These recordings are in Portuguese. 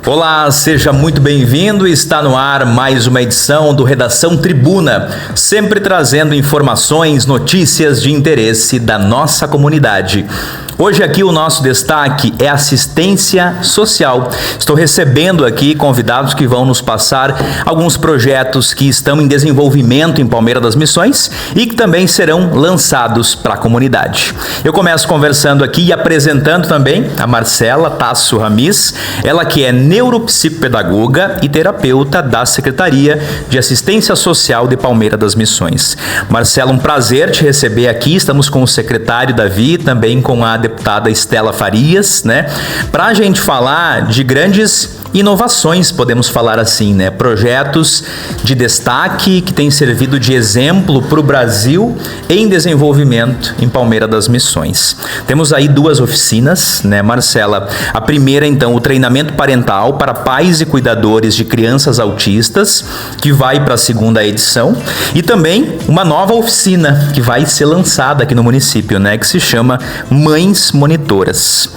Olá, seja muito bem-vindo. Está no ar mais uma edição do Redação Tribuna, sempre trazendo informações, notícias de interesse da nossa comunidade. Hoje aqui o nosso destaque é assistência social. Estou recebendo aqui convidados que vão nos passar alguns projetos que estão em desenvolvimento em Palmeira das Missões e que também serão lançados para a comunidade. Eu começo conversando aqui e apresentando também a Marcela Tasso Ramis, ela que é neuropsicopedagoga e terapeuta da Secretaria de Assistência Social de Palmeira das Missões. Marcela, um prazer te receber aqui. Estamos com o secretário Davi, também com a deputada Estela Farias, né? Para a gente falar de grandes inovações, podemos falar assim, né? Projetos de destaque que têm servido de exemplo para o Brasil em desenvolvimento em Palmeira das Missões. Temos aí duas oficinas, né, Marcela? A primeira, então, o treinamento parental para pais e cuidadores de crianças autistas, que vai para a segunda edição, e também uma nova oficina que vai ser lançada aqui no município, né, que se chama Mães Monitoras.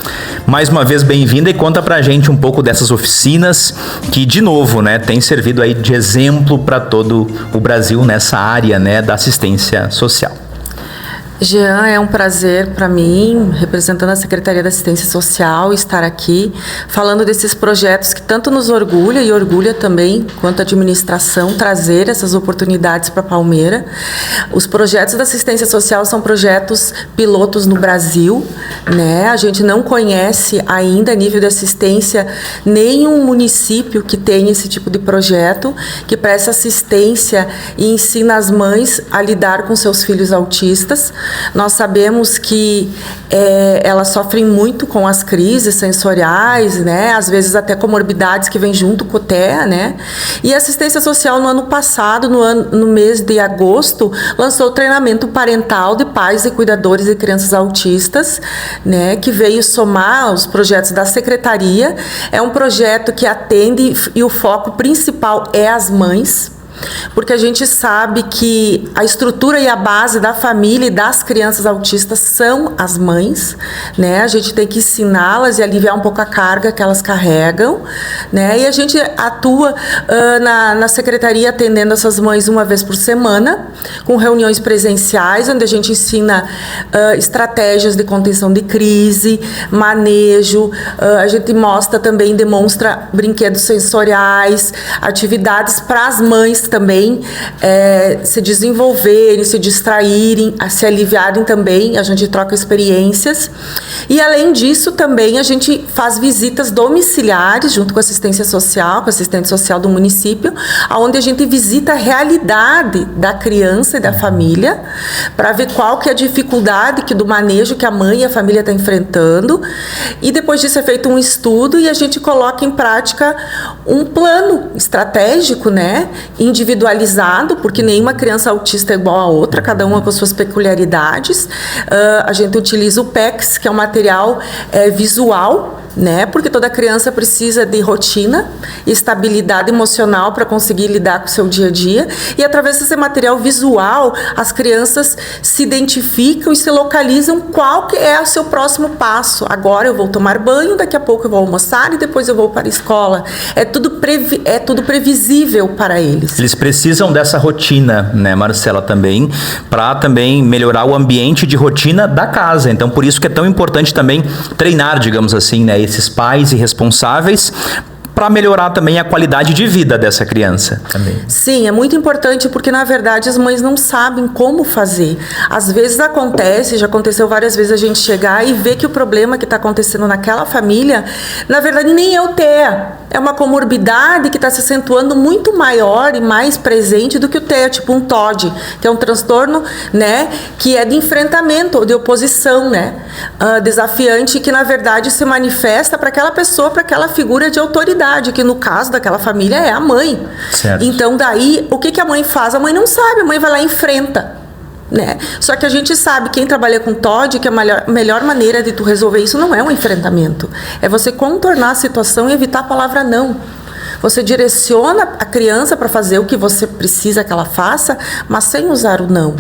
Mais uma vez, bem-vinda e conta pra gente um pouco dessas oficinas que, de novo, né, tem servido aí de exemplo para todo o Brasil nessa área, né, da assistência social. Jean, é um prazer para mim, representando a Secretaria da Assistência Social, estar aqui falando desses projetos que tanto nos orgulha e orgulha também, quanto a administração, trazer essas oportunidades para Palmeira. Os projetos da assistência social são projetos pilotos no Brasil, né? A gente não conhece ainda a nível de assistência nenhum município que tenha esse tipo de projeto, que presta assistência e ensina as mães a lidar com seus filhos autistas. Nós sabemos que elas sofrem muito com as crises sensoriais, né? Às vezes até comorbidades que vêm junto com o TEA, né? E a assistência social no ano passado, no mês de agosto, lançou o treinamento parental de pais e cuidadores de crianças autistas, né? Que veio somar os projetos da Secretaria. É um projeto que atende e o foco principal é as mães, porque a gente sabe que a estrutura e a base da família e das crianças autistas são as mães, né? A gente tem que ensiná-las e aliviar um pouco a carga que elas carregam, né? E a gente atua na secretaria atendendo essas mães uma vez por semana, com reuniões presenciais, onde a gente ensina estratégias de contenção de crise, manejo, a gente mostra também, demonstra brinquedos sensoriais, atividades para as mães também se desenvolverem, se distraírem, se aliviarem também. A gente troca experiências e, além disso, também a gente faz visitas domiciliares junto com a assistência social, com a assistente social do município, onde a gente visita a realidade da criança e da família para ver qual que é a dificuldade do manejo que a mãe e a família está enfrentando, e depois disso é feito um estudo e a gente coloca em prática um plano estratégico, né, individualizado, porque nenhuma criança autista é igual a outra, cada uma com suas peculiaridades. A gente utiliza o PECS, que é um material visual, né? Porque toda criança precisa de rotina e estabilidade emocional para conseguir lidar com o seu dia a dia, e através desse material visual as crianças se identificam e se localizam qual que é o seu próximo passo. Agora eu vou tomar banho, daqui a pouco eu vou almoçar e depois eu vou para a escola. É tudo previsível para eles. Eles precisam dessa rotina, né, Marcela, também, para também melhorar o ambiente de rotina da casa. Então, por isso que é tão importante também treinar, digamos assim, né, esses pais e responsáveis, para melhorar também a qualidade de vida dessa criança também. Sim, é muito importante, porque na verdade as mães não sabem como fazer. Às vezes acontece, já aconteceu várias vezes, a gente chegar e ver que o problema que está acontecendo naquela família, na verdade nem é o TEA, é uma comorbidade que está se acentuando muito maior e mais presente do que o TEA, tipo um TOD, que é um transtorno, né, que é de enfrentamento ou de oposição, né, desafiante, que na verdade se manifesta para aquela pessoa, para aquela figura de autoridade, que no caso daquela família é a mãe. Certo. Então daí, o que a mãe faz? A mãe não sabe, a mãe vai lá e enfrenta, né? Só que a gente sabe, quem trabalha com TOD, que a melhor maneira de tu resolver isso não é um enfrentamento, é você contornar a situação e evitar a palavra não. Você direciona a criança para fazer o que você precisa que ela faça, mas sem usar o não.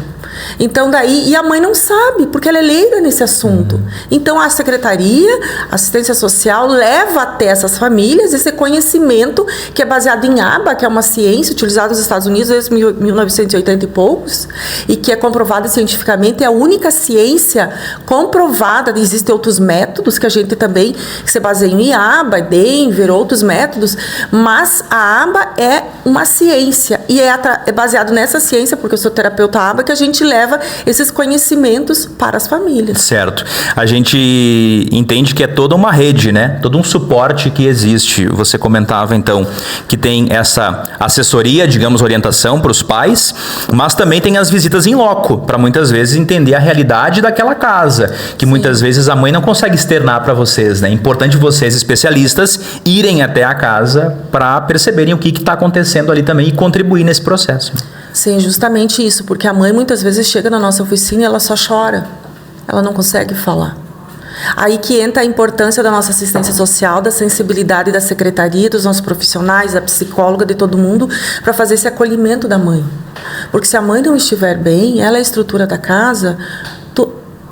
Então daí, e a mãe não sabe, porque ela é leiga nesse assunto. Então a Secretaria, a Assistência Social, leva até essas famílias esse conhecimento que é baseado em ABA, que é uma ciência utilizada nos Estados Unidos desde 1980 e poucos, e que é comprovada cientificamente, é a única ciência comprovada. Existem outros métodos que a gente também, que se baseiam em ABA, Denver, outros métodos, mas a ABA é uma ciência, e é baseado nessa ciência, porque eu sou terapeuta ABA, que a gente leva esses conhecimentos para as famílias. Certo. A gente entende que é toda uma rede, né? Todo um suporte que existe. Você comentava, então, que tem essa assessoria, digamos, orientação para os pais, mas também tem as visitas em loco, para muitas vezes entender a realidade daquela casa, que muitas vezes a mãe não consegue externar para vocês, né? É importante vocês, especialistas, irem até a casa para perceberem o que está acontecendo ali também e contribuir nesse processo. Sim, justamente isso, porque a mãe muitas vezes chega na nossa oficina e ela só chora, ela não consegue falar. Aí que entra a importância da nossa assistência social, da sensibilidade da secretaria, dos nossos profissionais, da psicóloga, de todo mundo, para fazer esse acolhimento da mãe. Porque se a mãe não estiver bem, ela é a estrutura da casa,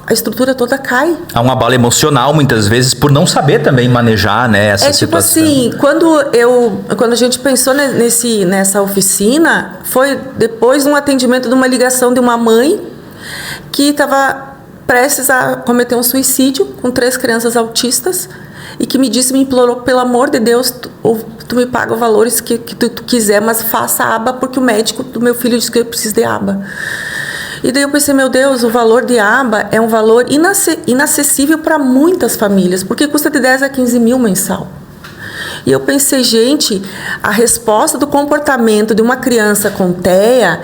a estrutura toda cai. Há um abalo emocional, muitas vezes, por não saber também manejar, né, essa situação. Assim, quando a gente pensou nessa oficina, foi depois de um atendimento de uma ligação de uma mãe que estava prestes a cometer um suicídio com 3 crianças autistas e que me implorou, pelo amor de Deus, tu me paga os valores que tu quiser, mas faça aba, porque o médico do meu filho disse que eu preciso de aba. E daí eu pensei, meu Deus, o valor de aba é um valor inacessível para muitas famílias, porque custa de 10 a 15 mil mensal. E eu pensei, gente, a resposta do comportamento de uma criança com TEA,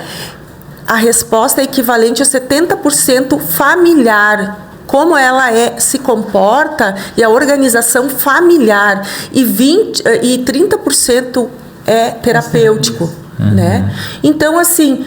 a resposta é equivalente a 70% familiar, como ela se comporta e a organização familiar, e 30% é terapêutico, né? Então, assim,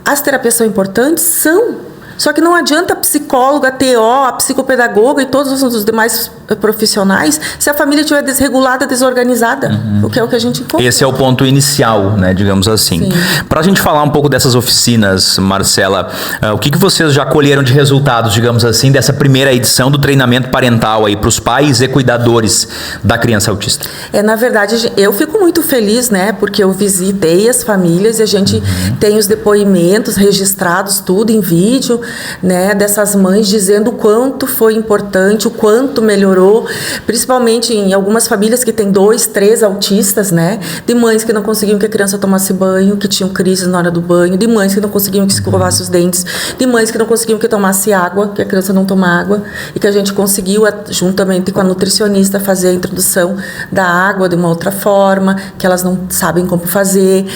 as terapias são importantes? São. Só que não adianta a psicóloga, a TO, a psicopedagoga e todos os demais profissionais se a família estiver desregulada, desorganizada, o que é o que a gente encontra. Esse é o ponto inicial, né, digamos assim. Para a gente falar um pouco dessas oficinas, Marcela, o que vocês já colheram de resultados, digamos assim, dessa primeira edição do treinamento parental aí para os pais e cuidadores da criança autista? Na verdade, eu fico muito feliz, né, porque eu visitei as famílias e a gente tem os depoimentos registrados, tudo em vídeo, né, dessas mães dizendo o quanto foi importante, o quanto melhorou, principalmente em algumas famílias que tem 2, 3 autistas, né, de mães que não conseguiam que a criança tomasse banho, que tinham crises na hora do banho, de mães que não conseguiam que escovasse os dentes, de mães que não conseguiam que tomasse água, que a criança não toma água, e que a gente conseguiu, juntamente com a nutricionista, fazer a introdução da água de uma outra forma, que elas não sabem como fazer,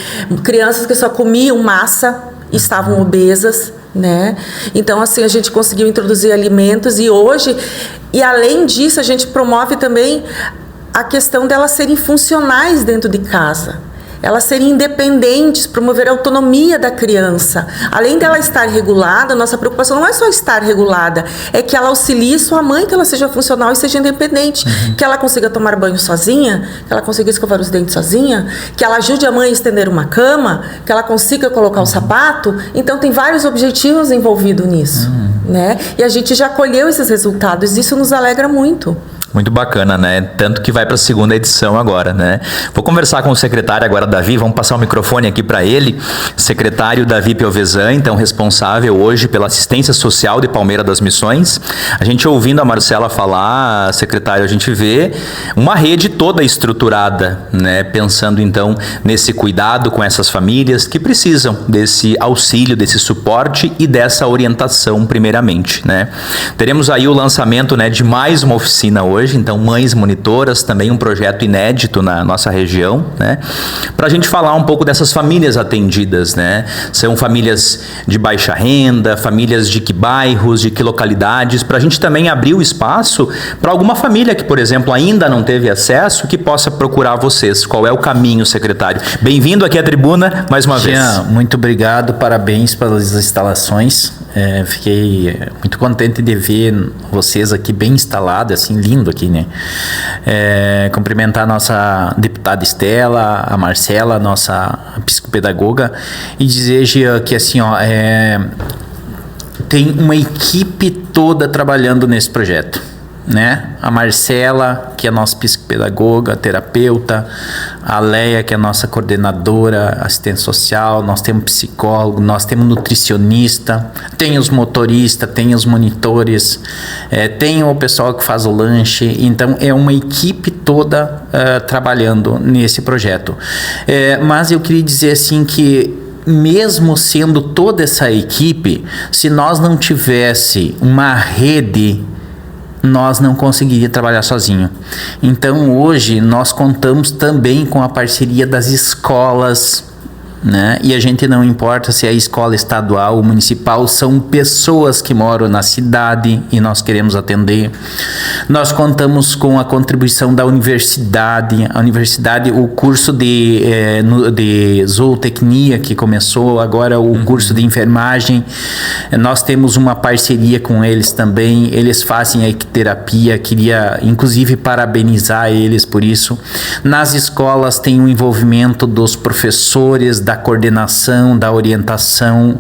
crianças que só comiam massa e estavam obesas, né? Então, assim, a gente conseguiu introduzir alimentos e hoje, e além disso, a gente promove também a questão delas serem funcionais dentro de casa. Elas serem independentes, promover a autonomia da criança. Além dela estar regulada, nossa preocupação não é só estar regulada, é que ela auxilie sua mãe, que ela seja funcional e seja independente. Que ela consiga tomar banho sozinha, que ela consiga escovar os dentes sozinha, que ela ajude a mãe a estender uma cama, que ela consiga colocar o sapato. Então, tem vários objetivos envolvidos nisso, né? E a gente já colheu esses resultados, isso nos alegra muito. Muito bacana, né? Tanto que vai para a segunda edição agora, né? Vou conversar com o secretário agora, Davi, vamos passar o microfone aqui para ele. Secretário Davi Piovesan, então responsável hoje pela assistência social de Palmeira das Missões. A gente ouvindo a Marcela falar, secretário, a gente vê uma rede toda estruturada, né? Pensando então nesse cuidado com essas famílias que precisam desse auxílio, desse suporte e dessa orientação primeiramente, né? Teremos aí o lançamento, né, de mais uma oficina hoje. Então, Mães Monitoras, também um projeto inédito na nossa região, né? Para a gente falar um pouco dessas famílias atendidas, né? São famílias de baixa renda, famílias de que bairros, de que localidades, para a gente também abrir o espaço para alguma família que, por exemplo, ainda não teve acesso, que possa procurar vocês. Qual é o caminho, secretário? Bem-vindo aqui à tribuna, mais uma vez. Muito obrigado, parabéns pelas instalações. Fiquei muito contente de ver vocês aqui bem instalados, assim, lindo aqui, né? Cumprimentar a nossa deputada Estela, a Marcela, nossa psicopedagoga, e dizer, Jean, que assim, tem uma equipe toda trabalhando nesse projeto, né? A Marcela, que é nossa psicopedagoga, terapeuta, a Leia, que é nossa coordenadora, assistente social, nós temos psicólogo, nós temos nutricionista, tem os motoristas, tem os monitores, tem o pessoal que faz o lanche. Então é uma equipe toda trabalhando nesse projeto. Mas eu queria dizer assim que mesmo sendo toda essa equipe, se nós não tivesse uma rede, nós não conseguiríamos trabalhar sozinho. Então hoje nós contamos também com a parceria das escolas, né? E a gente não importa se é a escola estadual ou municipal, são pessoas que moram na cidade e nós queremos atender. Nós contamos com a contribuição da universidade. A universidade, o curso de zootecnia que começou, agora o curso de enfermagem, nós temos uma parceria com eles também. Eles fazem a equiterapia, queria inclusive parabenizar eles por isso. Nas escolas tem o envolvimento dos professores, da coordenação, da orientação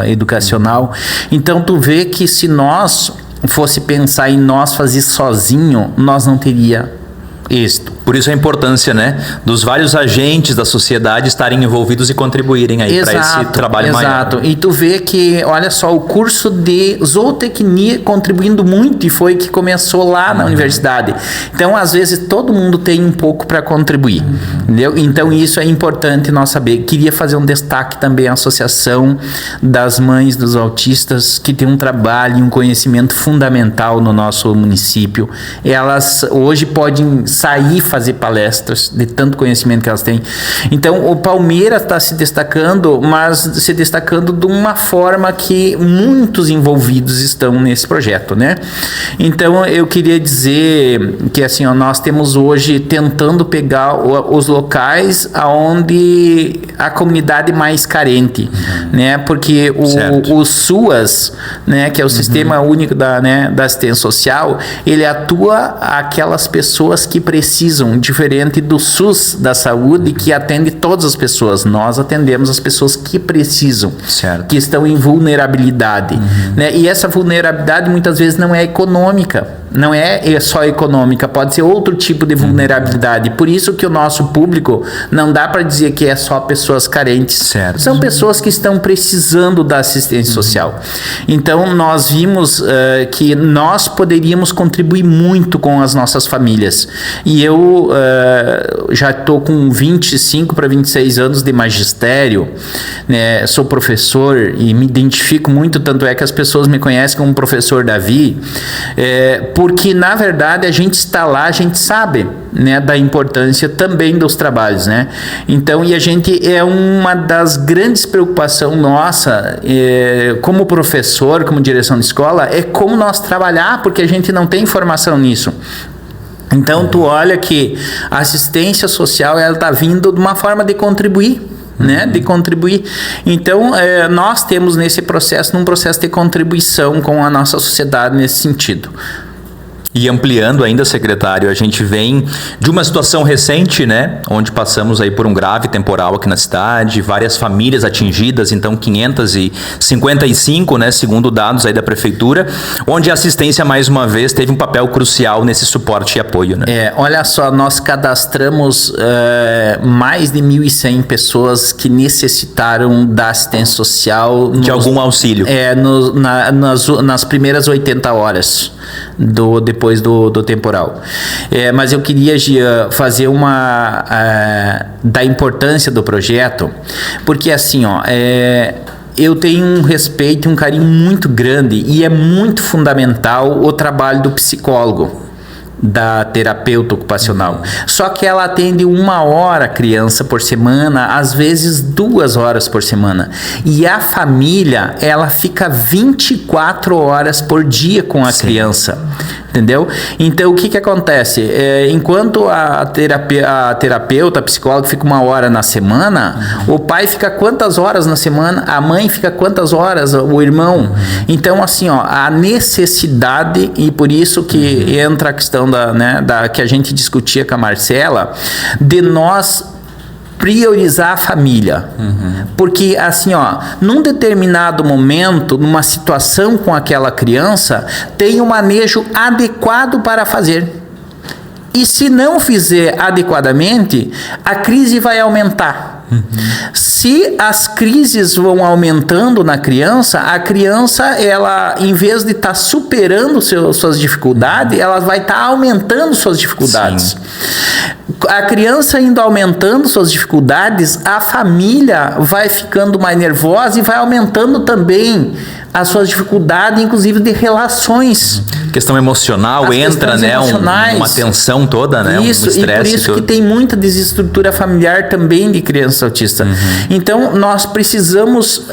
educacional. Então tu vê que se nós fosse pensar em nós fazer sozinho, nós não teria êxito. Por isso a importância, né, dos vários agentes da sociedade estarem envolvidos e contribuírem aí para esse trabalho maior. Exato. E tu vê que, olha só, o curso de zootecnia contribuindo muito, e foi que começou lá na universidade. Então, às vezes, todo mundo tem um pouco para contribuir, entendeu? Então, isso é importante nós saber. Queria fazer um destaque também à Associação das Mães dos Autistas, que tem um trabalho e um conhecimento fundamental no nosso município. Elas hoje podem sair fazer palestras de tanto conhecimento que elas têm. Então o Palmeira está se destacando, mas se destacando de uma forma que muitos envolvidos estão nesse projeto, né? Então eu queria dizer que assim, ó, nós temos hoje tentando pegar os locais aonde a comunidade mais carente, né? Porque o SUAS, né, que é o Sistema Único da Assistência Social, ele atua aquelas pessoas que precisam, diferente do SUS da saúde, que atende todas as pessoas. Nós atendemos as pessoas que precisam, que estão em vulnerabilidade, né? E essa vulnerabilidade muitas vezes não é econômica, não é só econômica, pode ser outro tipo de vulnerabilidade. Por isso que o nosso público não dá para dizer que é só pessoas carentes, são pessoas que estão precisando da assistência social. Então nós vimos que nós poderíamos contribuir muito com as nossas famílias. E eu já estou com 25 para 26 anos de magistério, né? Sou professor e me identifico muito, tanto é que as pessoas me conhecem como professor Davi, porque na verdade a gente está lá, a gente sabe, né, da importância também dos trabalhos, né? Então, e a gente é uma das grandes preocupações nossa, como professor, como direção de escola, é como nós trabalhar, porque a gente não tem formação nisso. Então tu olha que a assistência social, ela está vindo de uma forma de contribuir, né? De contribuir. Então nós temos nesse processo, num processo de contribuição com a nossa sociedade nesse sentido. E ampliando ainda, secretário, a gente vem de uma situação recente, né, onde passamos aí por um grave temporal aqui na cidade, várias famílias atingidas, então 555, né, segundo dados aí da prefeitura, onde a assistência mais uma vez teve um papel crucial nesse suporte e apoio, né? Olha só, nós cadastramos mais de 1.100 pessoas que necessitaram da assistência social de algum auxílio. Nas primeiras 80 horas depois do temporal. Mas eu queria fazer da importância do projeto, porque assim, ó, eu tenho um respeito e um carinho muito grande, e é muito fundamental o trabalho do psicólogo, da terapeuta ocupacional. Só que ela atende 1 hora a criança por semana, às vezes 2 horas por semana. E a família, ela fica 24 horas por dia com a criança. Entendeu? Então o que acontece? Enquanto a terapeuta, a psicóloga fica 1 hora na semana, o pai fica quantas horas na semana? A mãe fica quantas horas? O irmão? Então assim, ó, a necessidade, e por isso que entra a questão que a gente discutia com a Marcela, de nós priorizar a família. Porque, assim, num determinado momento, numa situação com aquela criança, tem um manejo adequado para fazer. E se não fizer adequadamente, a crise vai aumentar. Se as crises vão aumentando na criança, a criança, ela, em vez de estar superando suas dificuldades, ela vai estar aumentando suas dificuldades. Sim. A criança indo aumentando suas dificuldades, a família vai ficando mais nervosa e vai aumentando também as suas dificuldades, inclusive de relações. Questão emocional entra, né? Uma tensão toda, né? Isso, e por isso que tem muita desestrutura familiar também de criança autista. Então, nós precisamos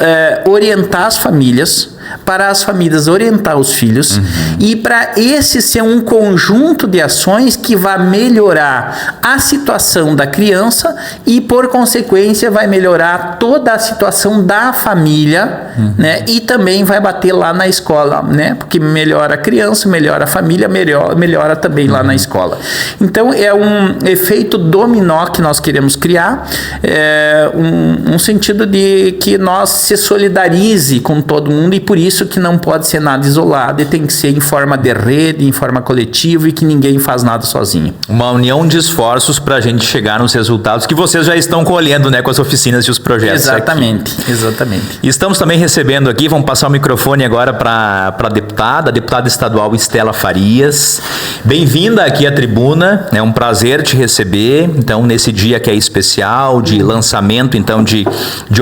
orientar as famílias, para as famílias orientar os filhos, e para esse ser um conjunto de ações que vai melhorar a situação da criança e, por consequência, vai melhorar toda a situação da família, né? E também vai bater lá na escola, né? Porque melhora a criança, melhora a família, melhora também lá na escola. Então, é um efeito dominó que nós queremos criar, um sentido de que nós se solidarize com todo mundo, e por isso que não pode ser nada isolado, e tem que ser em forma de rede, em forma coletiva, e que ninguém faz nada sozinho. Uma união de esforços para a gente chegar nos resultados que vocês já estão colhendo, né, com as oficinas e os projetos. Exatamente, aqui. Exatamente. Estamos também recebendo aqui, vamos passar o microfone agora para a deputada estadual Estela Farias. Bem-vinda aqui à tribuna, é um prazer te receber, então, nesse dia que é especial, de lançamento, então, de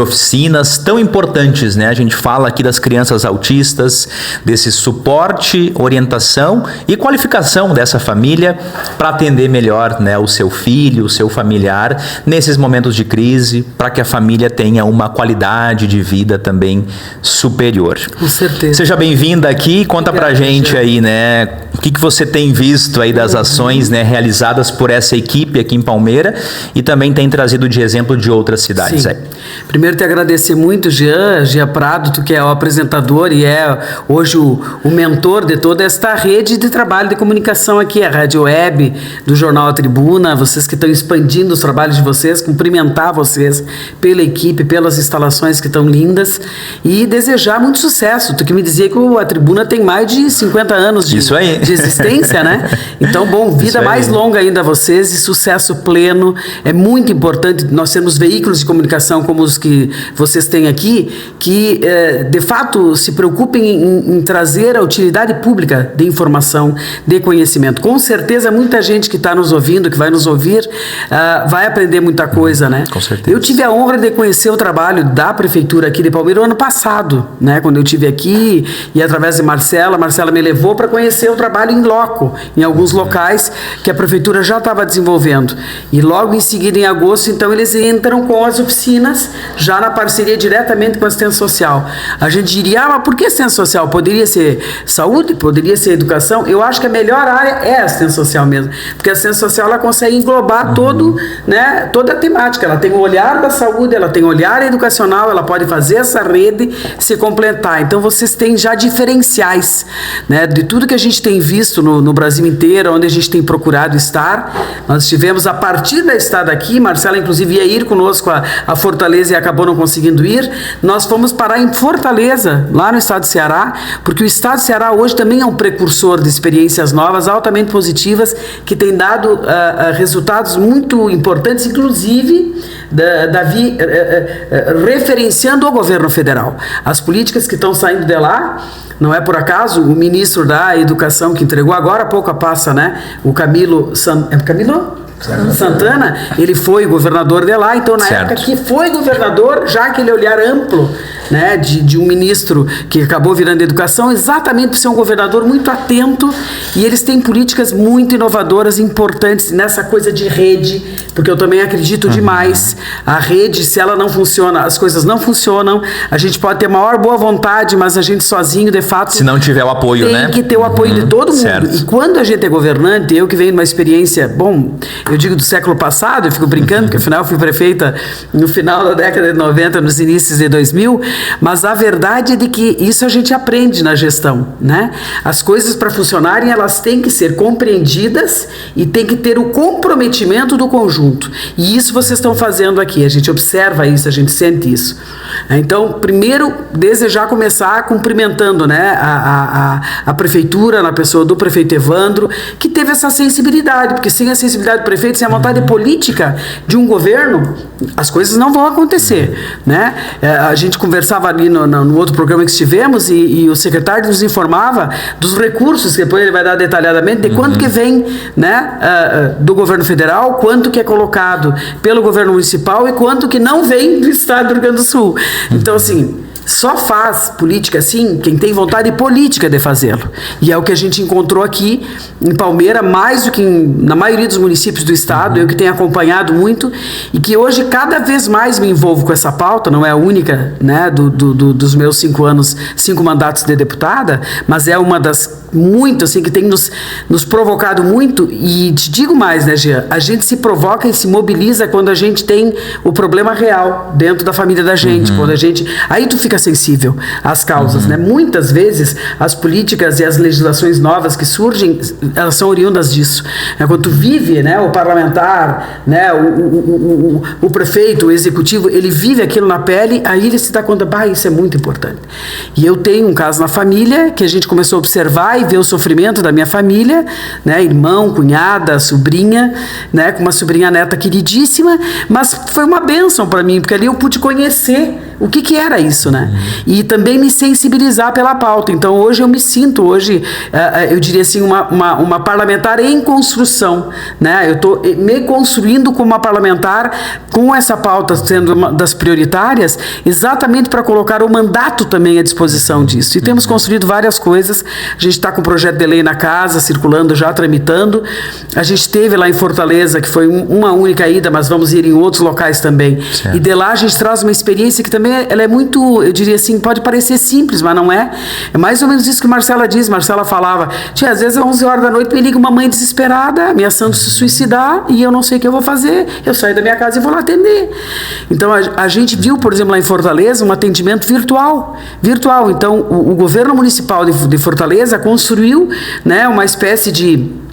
oficinas tão importantes, né? A gente fala aqui das crianças autistas, desse suporte, orientação e qualificação dessa família para atender melhor, né, o seu filho, o seu familiar nesses momentos de crise, para que a família tenha uma qualidade de vida também superior. Com certeza. Seja bem-vinda aqui, conta pra gente aí, né, o que você tem visto aí das ações, né, realizadas por essa equipe aqui em Palmeira, e também tem trazido de exemplo de outras cidades. Sim. Aí. Primeiro, te agradecer muito, Jean Prado, tu que é o apresentador e é hoje o mentor de toda esta rede de trabalho de comunicação aqui, a Rádio Web do Jornal A Tribuna, vocês que estão expandindo os trabalhos de vocês, cumprimentar vocês pela equipe, pelas instalações que estão lindas, e desejar muito sucesso. Tu que me dizia que a Tribuna tem mais de 50 anos de existência, né? Então, bom, vida mais longa ainda a vocês e sucesso pleno. É muito importante nós termos veículos de comunicação como os que vocês têm aqui, que de fato se preocupem em trazer a utilidade pública de informação, de conhecimento. Com certeza, muita gente que está nos ouvindo, que vai nos ouvir, vai aprender muita coisa, né? Com certeza. Eu tive a honra de conhecer o trabalho da Prefeitura aqui de Palmeira o ano passado, né? Quando eu estive aqui, e através de Marcela me levou para conhecer o trabalho em loco, em alguns locais que a Prefeitura já estava desenvolvendo. E logo em seguida, em agosto, então, eles entram com as oficinas, já na parceria diretamente com a assistência social. A gente diria, mas por que assistência social? Poderia ser saúde? Poderia ser educação? Eu acho que a melhor área é a assistência social mesmo, porque a assistência social ela consegue englobar toda a temática. Ela tem o olhar da saúde, ela tem o olhar educacional, ela pode fazer essa rede se completar. Então, vocês têm já diferenciais, né, de tudo que a gente tem visto no Brasil inteiro, onde a gente tem procurado estar. Nós tivemos, a partir da estada aqui, Marcela, inclusive, ia ir conosco a Fortaleza e acabou não conseguindo ir. Nós fomos parar em Fortaleza, lá no estado do Ceará, porque o estado do Ceará hoje também é um precursor de experiências novas, altamente positivas, que tem dado resultados muito importantes, inclusive referenciando o governo federal. As políticas que estão saindo de lá, não é por acaso, o ministro da Educação que entregou agora há pouco passa, né? O Camilo Santana, ele foi governador de lá, então na época que foi governador, já aquele olhar amplo, né, de um ministro que acabou virando educação, exatamente por ser um governador muito atento, e eles têm políticas muito inovadoras, importantes nessa coisa de rede, porque eu também acredito demais, a rede, se ela não funciona, as coisas não funcionam, a gente pode ter maior boa vontade, mas a gente sozinho, de fato, se não tiver o apoio, tem que ter o apoio de todo mundo. E quando a gente é governante, eu que venho de uma experiência, bom, eu digo do século passado, eu fico brincando, porque afinal eu fui prefeita no final da década de 90, nos inícios de 2000, mas a verdade é de que isso a gente aprende na gestão, né? As coisas para funcionarem, elas têm que ser compreendidas e tem que ter o comprometimento do conjunto. E isso vocês estão fazendo aqui, a gente observa isso, a gente sente isso. Então, primeiro, desejar começar cumprimentando, né, a prefeitura, na pessoa do prefeito Evandro, que teve essa sensibilidade, porque sem a sensibilidade do prefeito, sem a vontade política de um governo, as coisas não vão acontecer, né? A gente conversava ali no outro programa que estivemos e o secretário nos informava dos recursos, que depois ele vai dar detalhadamente, de quanto que vem, né, do governo federal, quanto que é colocado pelo governo municipal e quanto que não vem do estado do Rio Grande do Sul. Então, assim, só faz política assim quem tem vontade política de fazê-lo. E é o que a gente encontrou aqui em Palmeira, mais do que na maioria dos municípios do estado, eu que tenho acompanhado muito, e que hoje cada vez mais me envolvo com essa pauta, não é a única, né, dos meus 5 mandatos de deputada, mas é uma das muito, assim, que tem nos provocado muito. E te digo mais, né, Jean, a gente se provoca e se mobiliza quando a gente tem o problema real dentro da família da gente, quando a gente, aí tu fica sensível às causas, né? Muitas vezes as políticas e as legislações novas que surgem, elas são oriundas disso. Quando tu vive, né, o parlamentar, né, o prefeito, o executivo, ele vive aquilo na pele, aí ele se dá conta, isso é muito importante. E eu tenho um caso na família que a gente começou a observar e ver o sofrimento da minha família, né, irmão, cunhada, sobrinha, né, com uma sobrinha neta queridíssima, mas foi uma bênção para mim, porque ali eu pude conhecer o que era isso, né? E também me sensibilizar pela pauta. Então, hoje eu me sinto, eu diria assim, uma parlamentar em construção, né? Eu estou me construindo como uma parlamentar com essa pauta sendo uma das prioritárias, exatamente para colocar o mandato também à disposição disso. E temos construído várias coisas. A gente está com o projeto de lei na casa, circulando, já tramitando. A gente teve lá em Fortaleza, que foi uma única ida, mas vamos ir em outros locais também. Certo. E de lá a gente traz uma experiência que também ela é muito, eu diria assim, pode parecer simples, mas não é. É mais ou menos isso que Marcela diz. Marcela falava, tia, às vezes às 11 horas da noite me liga uma mãe desesperada, ameaçando se suicidar, e eu não sei o que eu vou fazer. Eu saio da minha casa e vou lá atender. Então, a gente viu, por exemplo, lá em Fortaleza, um atendimento virtual. Então, o governo municipal de Fortaleza construiu, né, uma espécie de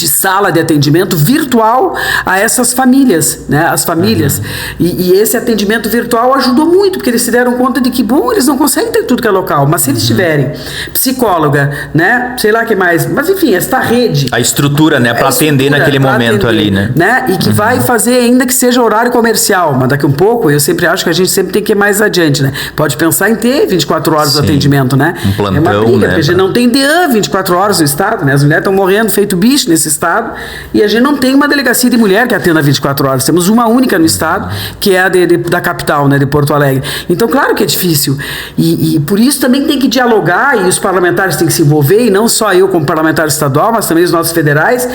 sala de atendimento virtual a essas famílias, né, as famílias. E esse atendimento virtual ajudou muito, porque eles se deram conta de que, bom, eles não conseguem ter tudo que é local, mas se eles tiverem psicóloga, né, sei lá o que mais, mas enfim, esta rede. A estrutura, né, para atender naquele momento ali, né? E que vai fazer ainda que seja horário comercial, mas daqui um pouco, eu sempre acho que a gente sempre tem que ir mais adiante, né? Pode pensar em ter 24 horas de atendimento, né? Um plantão, é uma briga, né? Porque a gente não tem DEAN 24 horas no estado, né? As mulheres estão morrendo feito bicho nesse estado, e a gente não tem uma delegacia de mulher que atenda 24 horas. Temos uma única no estado, que é a da capital, né, de Porto Alegre. Então, claro que é difícil. E por isso também tem que dialogar, e os parlamentares têm que se envolver, e não só eu como parlamentar estadual, mas também os nossos federais,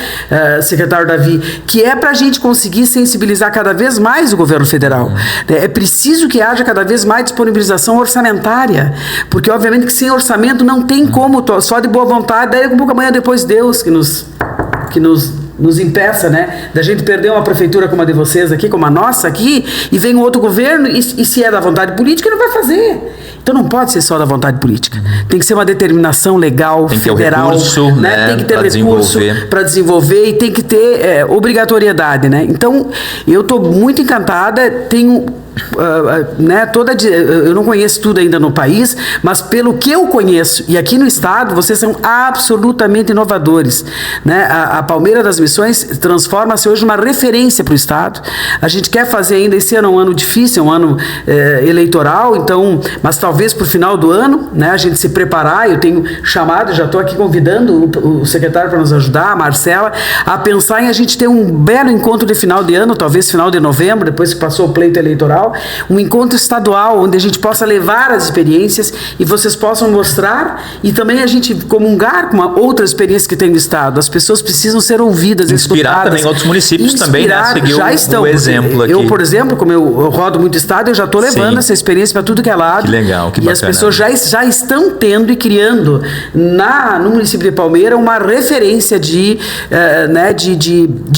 secretário Davi, que é para a gente conseguir sensibilizar cada vez mais o governo federal. É preciso que haja cada vez mais disponibilização orçamentária, porque obviamente que sem orçamento não tem como, só de boa vontade, daí um pouco amanhã depois Deus que nos impeça, né, da gente perder uma prefeitura como a de vocês aqui, como a nossa aqui, e vem um outro governo, e se é da vontade política, não vai fazer. Então não pode ser só da vontade política. Tem que ser uma determinação legal, tem federal, recurso, né, tem que ter recurso para desenvolver, e tem que ter obrigatoriedade, né? Então, eu estou muito encantada, tenho né, eu não conheço tudo ainda no país, mas pelo que eu conheço, e aqui no estado, vocês são absolutamente inovadores, né? A Palmeira das Missões transforma-se hoje numa referência para o estado. A gente quer fazer ainda, esse ano é um ano difícil, é um ano eleitoral, então, mas talvez para o final do ano, né, a gente se preparar. Eu tenho chamado, já estou aqui convidando o secretário para nos ajudar, a Marcela, a pensar em a gente ter um belo encontro de final de ano, talvez final de novembro, depois que passou o pleito eleitoral, um encontro estadual onde a gente possa levar as experiências e vocês possam mostrar, e também a gente comungar com outras experiências que tem no estado. As pessoas precisam ser ouvidas, inspirar escutadas. Também outros municípios também, né? Seguir já estão, o exemplo aqui. Eu, por exemplo, como eu rodo muito estado, eu já estou levando essa experiência para tudo que é lado. Que legal. legal, que E as bacana. pessoas já estão tendo e criando no município de Palmeira uma referência de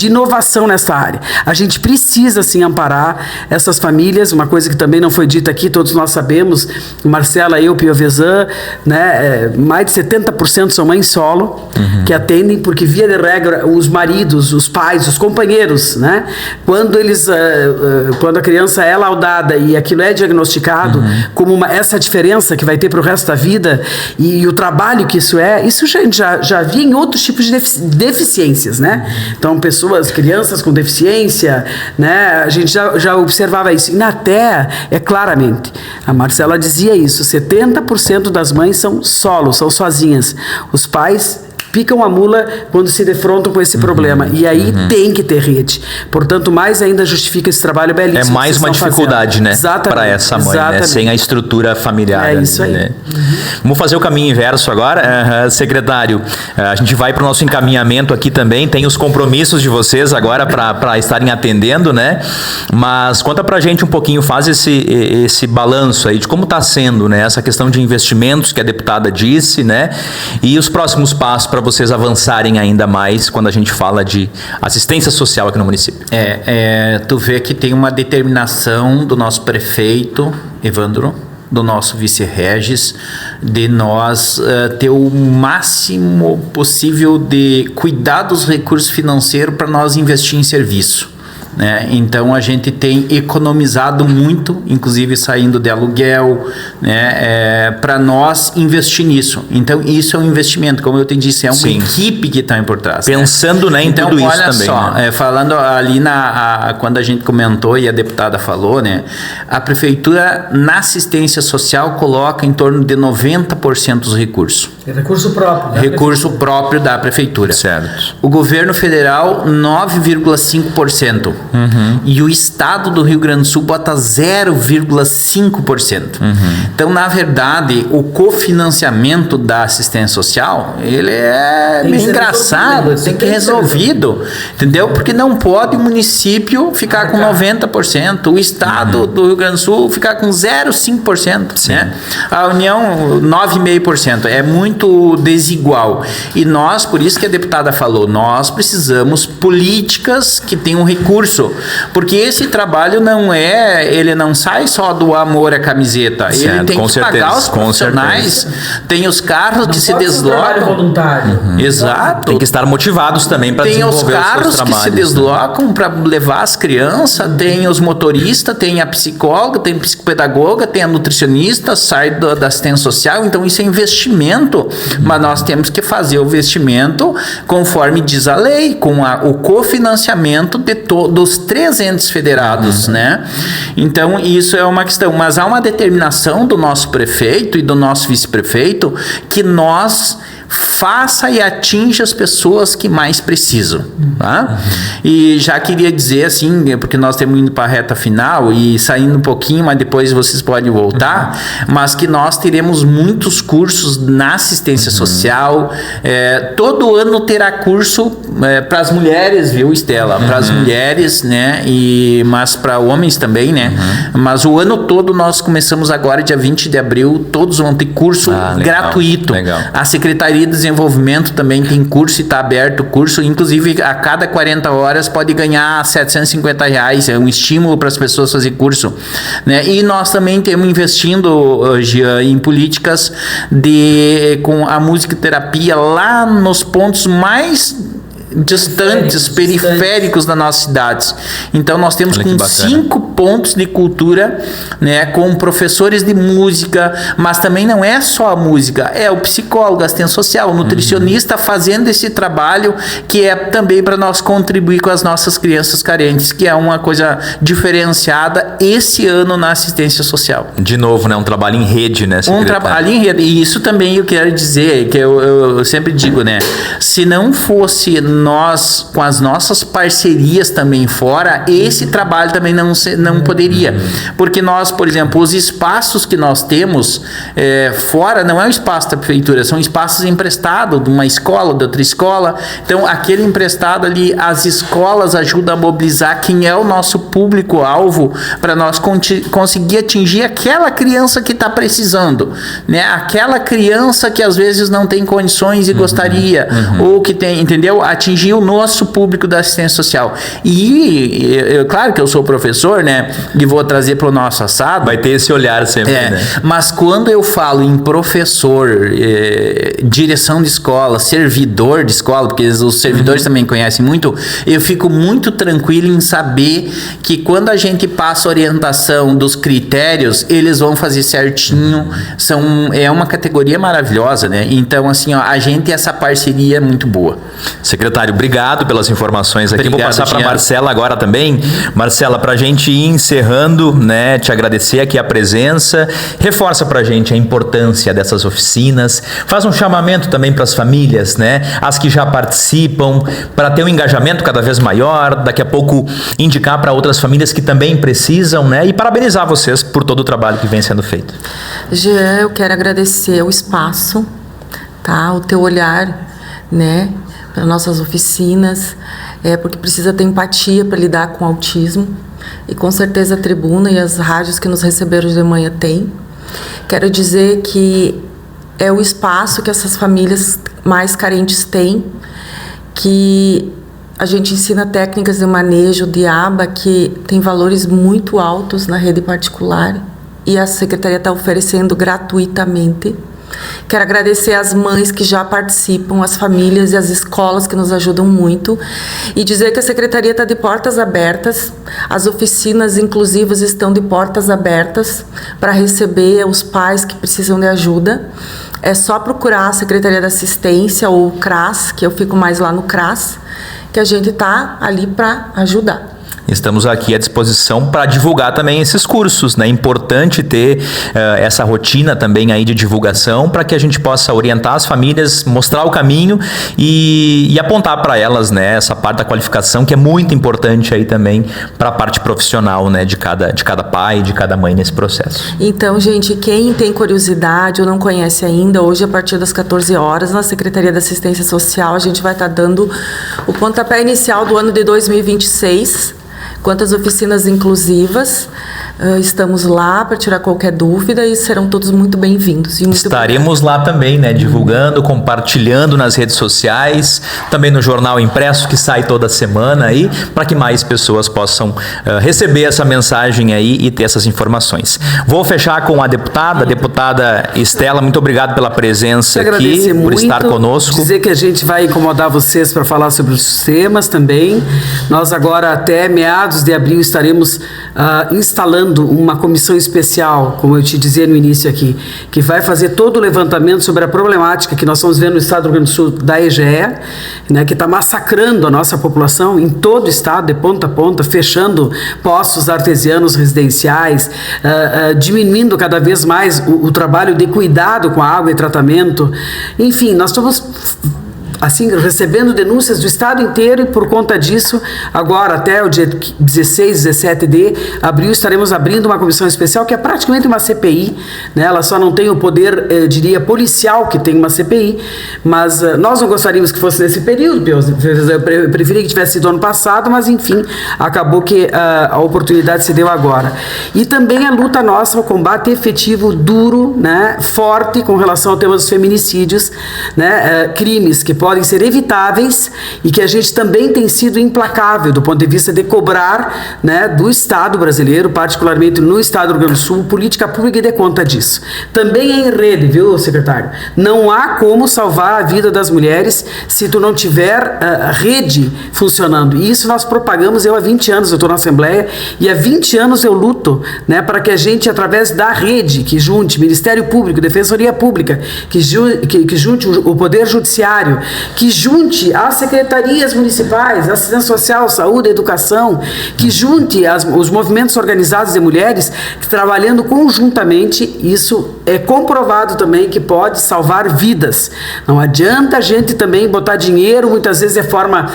inovação nessa área. A gente precisa, sim, amparar essas famílias, uma coisa que também não foi dita aqui, todos nós sabemos, Marcela, eu, Piovesan, né, mais de 70% são mães solo, que atendem, porque via de regra, os maridos, os pais, os companheiros, né, quando a criança é laudada e aquilo é diagnosticado como essa diferença que vai ter para o resto da vida e o trabalho que isso já havia em outros tipos de deficiências, né? Então, crianças com deficiência, né? A gente já observava isso. E na TEA, claramente, a Marcela dizia isso, 70% das mães são solos, são sozinhas. Os pais picam a mula quando se defrontam com esse problema. E aí tem que ter rede. Portanto, mais ainda justifica esse trabalho belíssimo. É mais uma dificuldade, né? Para essa mãe, né? Sem a estrutura familiar. É isso aí. Né? Vamos fazer o caminho inverso agora. Secretário, a gente vai para o nosso encaminhamento aqui também. Tem os compromissos de vocês agora para estarem atendendo, né? Mas conta pra gente um pouquinho, faz esse balanço aí de como está sendo, né? Essa questão de investimentos que a deputada disse, né? E os próximos passos para vocês avançarem ainda mais quando a gente fala de assistência social aqui no município. Tu vê que tem uma determinação do nosso prefeito, Evandro, do nosso vice-regis, de nós ter o máximo possível de cuidar dos recursos financeiros para nós investir em serviço. Né? Então a gente tem economizado muito, inclusive saindo de aluguel, né? Para nós investir nisso. Então isso é um investimento, como eu te disse, é uma equipe que está por trás. Pensando, né, em então, tudo isso olha também. Só, né? Falando ali quando a gente comentou e a deputada falou, né? A prefeitura na assistência social coloca em torno de 90% dos recursos. É recurso próprio. Recurso próprio da prefeitura. Certo. O governo federal, 9,5%. E o estado do Rio Grande do Sul bota 0,5%. Então, na verdade, o cofinanciamento da assistência social, ele é meio engraçado, tem que ser resolvido, entendeu? Porque não pode o município ficar com 90%, o estado do Rio Grande do Sul ficar com 0,5%, né? A União, 9,5%. É muito desigual. E nós, por isso que a deputada falou, nós precisamos políticas que tenham recurso, porque esse trabalho ele não sai só do amor à camiseta, certo, ele tem que pagar os profissionais, tem os carros que se deslocam, voluntário. Exato, Tem que estar motivados também para desenvolver os seus trabalhos. Tem os carros que se deslocam para levar as crianças, tem os motoristas, tem a psicóloga, tem a psicopedagoga, tem a nutricionista, sai da assistência social. Então isso é investimento, mas nós temos que fazer o investimento conforme diz a lei, com o cofinanciamento dos 3 entes federados, né? Então isso é uma questão, mas há uma determinação do nosso prefeito e do nosso vice-prefeito que nós faça e atinja as pessoas que mais precisam, tá? E já queria dizer assim, porque nós estamos indo para a reta final e saindo um pouquinho, mas depois vocês podem voltar, mas que nós teremos muitos cursos na assistência social, todo ano terá curso para as mulheres, viu, Estela? Para as mulheres, né? Mas para homens também, né? Mas o ano todo nós começamos agora, dia 20 de abril, todos vão ter curso gratuito. Legal. A Secretaria de Desenvolvimento também tem curso e está aberto o curso, inclusive a cada 40 horas pode ganhar R$750, é um estímulo para as pessoas fazer curso, né? E nós também estamos investindo, Jean, em políticas com a musicoterapia lá nos pontos mais distantes, periféricos das nossas cidades. Então nós temos com 5 pontos de cultura, né, com professores de música, mas também não é só a música, é o psicólogo, assistente social, o nutricionista fazendo esse trabalho que é também para nós contribuir com as nossas crianças carentes, que é uma coisa diferenciada esse ano na assistência social. De novo, né, um trabalho em rede, né, secretário? Um trabalho em rede, e isso também eu quero dizer, que eu sempre digo, né, se não fosse nós, com as nossas parcerias também fora, esse trabalho também não poderia. Porque nós, por exemplo, os espaços que nós temos fora não é um espaço da prefeitura, são espaços emprestados de uma escola, de outra escola. Então, aquele emprestado ali, as escolas ajudam a mobilizar quem é o nosso público-alvo para nós conseguir atingir aquela criança que está precisando, né? Aquela criança que às vezes não tem condições e gostaria, ou que tem, entendeu? Atingir o nosso público da assistência social. E, claro que eu sou professor, né? E vou trazer para o nosso assado. Vai ter esse olhar sempre, né? Mas quando eu falo em professor, direção de escola, servidor de escola, porque os servidores também conhecem muito, eu fico muito tranquilo em saber que quando a gente passa a orientação dos critérios, eles vão fazer certinho. É uma categoria maravilhosa, né? Então, assim, ó, a gente, essa parceria é muito boa. Secretário, obrigado pelas informações aqui. Obrigado, vou passar para Marcela agora também. Marcela, para a gente ir encerrando, né, te agradecer aqui a presença, reforça para a gente a importância dessas oficinas, faz um chamamento também para as famílias, né, as que já participam, para ter um engajamento cada vez maior, daqui a pouco indicar para outras famílias que também precisam, né, e parabenizar vocês por todo o trabalho que vem sendo feito. Jean, eu quero agradecer o espaço, tá, o teu olhar, né, para nossas oficinas, porque precisa ter empatia para lidar com o autismo, e com certeza a tribuna e as rádios que nos receberam de manhã têm. Quero dizer que é o espaço que essas famílias mais carentes têm, que a gente ensina técnicas de manejo de aba que tem valores muito altos na rede particular, e a Secretaria está oferecendo gratuitamente. Quero agradecer às mães que já participam, as famílias e as escolas que nos ajudam muito, e dizer que a Secretaria está de portas abertas, as oficinas inclusivas estão de portas abertas para receber os pais que precisam de ajuda. É só procurar a Secretaria da Assistência ou o CRAS, que eu fico mais lá no CRAS, que a gente está ali para ajudar. Estamos aqui à disposição para divulgar também esses cursos, né? É importante ter essa rotina também aí de divulgação para que a gente possa orientar as famílias, mostrar o caminho e apontar para elas, né, essa parte da qualificação que é muito importante aí também para a parte profissional, né, de cada pai, de cada mãe nesse processo. Então, gente, quem tem curiosidade ou não conhece ainda, hoje a partir das 14 horas, na Secretaria da Assistência Social, a gente vai estar dando o pontapé inicial do ano de 2026, quantas oficinas inclusivas. Estamos lá para tirar qualquer dúvida e serão todos muito bem-vindos. Estaremos lá também, né, divulgando, compartilhando nas redes sociais, também no jornal impresso que sai toda semana aí, para que mais pessoas possam receber essa mensagem aí e ter essas informações. Vou fechar com a deputada Estela, muito obrigado pela presença aqui, por estar conosco. Dizer que a gente vai incomodar vocês para falar sobre os temas também. Nós agora até meados de abril estaremos instalando uma comissão especial, como eu te dizia no início aqui, que vai fazer todo o levantamento sobre a problemática que nós estamos vendo no estado do Rio Grande do Sul da EGE, né, que está massacrando a nossa população em todo o estado, de ponta a ponta, fechando poços artesianos residenciais, diminuindo cada vez mais o trabalho de cuidado com a água e tratamento. Enfim, nós estamos assim, recebendo denúncias do estado inteiro, e por conta disso, agora até o dia 16, 17 de abril, estaremos abrindo uma comissão especial que é praticamente uma CPI, né? Ela só não tem o poder, diria, policial que tem uma CPI, mas nós não gostaríamos que fosse nesse período, eu preferia que tivesse sido ano passado, mas enfim, acabou que a oportunidade se deu agora. E também a luta nossa, o combate efetivo, duro, né? Forte com relação ao tema dos feminicídios, né? Crimes que podem ser evitáveis e que a gente também tem sido implacável do ponto de vista de cobrar, né, do Estado brasileiro, particularmente no Estado do Rio Grande do Sul, política pública e dê conta disso. Também é em rede, viu, secretário? Não há como salvar a vida das mulheres se tu não tiver rede funcionando. E isso nós propagamos, eu há 20 anos, eu estou na Assembleia, e há 20 anos eu luto, né, para que a gente, através da rede, que junte Ministério Público, Defensoria Pública, que junte o Poder Judiciário, que junte as secretarias municipais, assistência social, saúde, educação, que junte os movimentos organizados de mulheres, que trabalhando conjuntamente, isso é comprovado também que pode salvar vidas. Não adianta a gente também botar dinheiro, muitas vezes de forma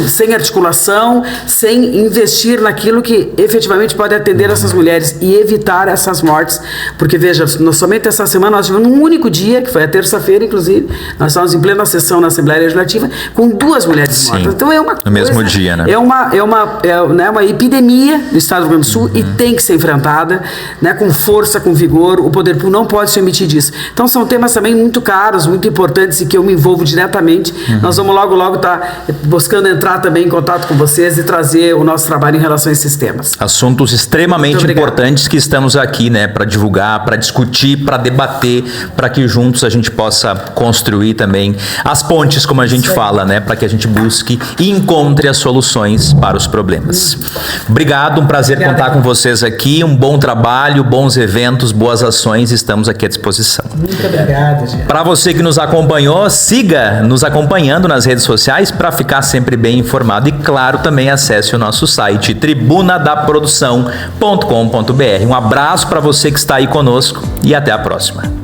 sem articulação, sem investir naquilo que efetivamente pode atender essas mulheres e evitar essas mortes, porque veja, somente essa semana nós tivemos um único dia, que foi a terça-feira, inclusive, nós estávamos em plena sessão na Assembleia Legislativa, com 2 mulheres mortas. Então é uma coisa, no mesmo dia, né? É uma epidemia no estado do Rio Grande do Sul e tem que ser enfrentada, né, com força, com vigor. O poder público não pode se omitir disso. Então são temas também muito caros, muito importantes e que eu me envolvo diretamente. Nós vamos logo estar buscando entrar também em contato com vocês e trazer o nosso trabalho em relação a esses temas. Assuntos extremamente importantes que estamos aqui, né, para divulgar, para discutir, para debater, para que juntos a gente possa construir também as pontes, como a gente fala, né, para que a gente busque e encontre as soluções para os problemas. Obrigado, um prazer contar com vocês aqui, um bom trabalho, bons eventos, boas ações, estamos aqui à disposição. Muito obrigado, gente. Para você que nos acompanhou, siga nos acompanhando nas redes sociais para ficar sempre bem informado e, claro, também acesse o nosso site tribunadaprodução.com.br. Um abraço para você que está aí conosco e até a próxima.